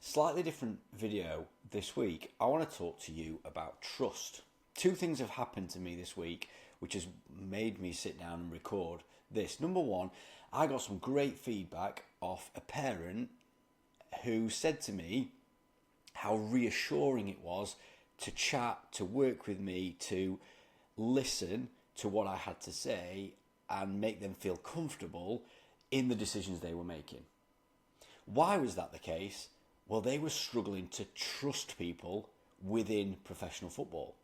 Slightly different video this week. I want to talk to you about trust. Two things have happened to me this week which has made me sit down and record this. Number one, I got some great feedback off a parent who said to me how reassuring it was to chat, to work with me, to listen to what I had to say and make them feel comfortable in the decisions they were making. Why was that the case? Well, they were struggling to trust people within professional football.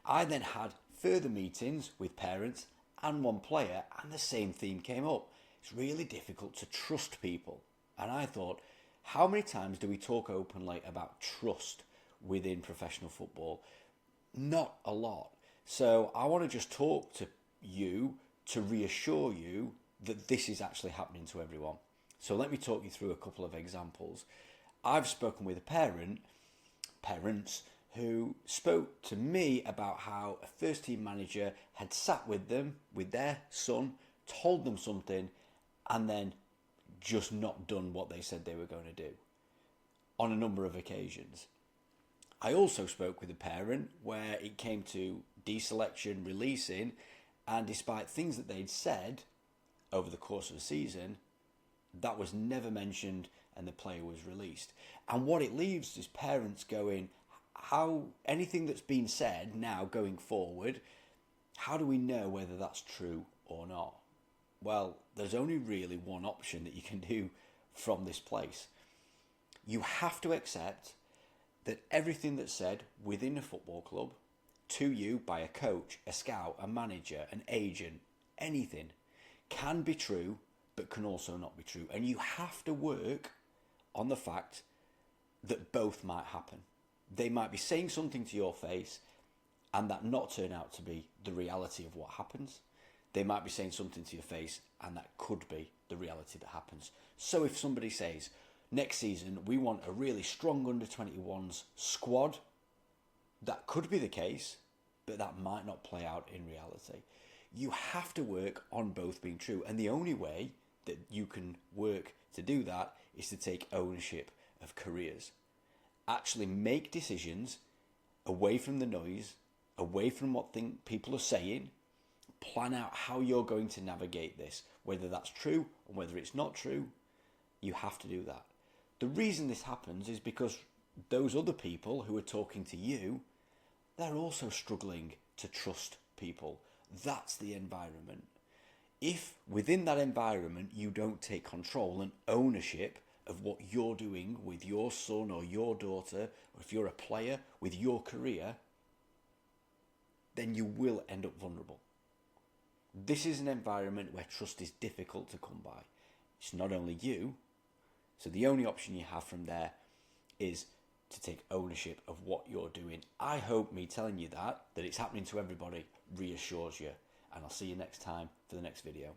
I then had further meetings with parents and one player, and the same theme came up. It's really difficult to trust people. And I thought, how many times do we talk openly about trust within professional football? Not a lot. So I want to just talk to you to reassure you that this is actually happening to everyone. So let me talk you through a couple of examples. I've spoken with parents who spoke to me about how a first team manager had sat with them, with their son, told them something, and then just not done what they said they were going to do on a number of occasions. I also spoke with a parent where it came to deselection, releasing, and despite things that they'd said over the course of the season, that was never mentioned and the player was released. And what it leaves is parents going, how anything that's been said now going forward, how do we know whether that's true or not? Well, there's only really one option that you can do from this place. You have to accept that everything that's said within a football club to you by a coach, a scout, a manager, an agent, anything can be true but can also not be true. And you have to work on the fact that both might happen. They might be saying something to your face and that not turn out to be the reality of what happens. They might be saying something to your face and that could be the reality that happens. So if somebody says, next season we want a really strong under-21s squad, that could be the case, but that might not play out in reality. You have to work on both being true. And the only way that you can work to do that is to take ownership of careers. Actually make decisions away from the noise, away from what people are saying. Plan out how you're going to navigate this, whether that's true or whether it's not true. You have to do that. The reason this happens is because those other people who are talking to you, they're also struggling to trust people. That's the environment. If within that environment you don't take control and ownership of what you're doing with your son or your daughter, or if you're a player with your career, then you will end up vulnerable. This is an environment where trust is difficult to come by. It's not only you, so the only option you have from there is to take ownership of what you're doing. I hope me telling you that it's happening to everybody reassures you. And I'll see you next time for the next video.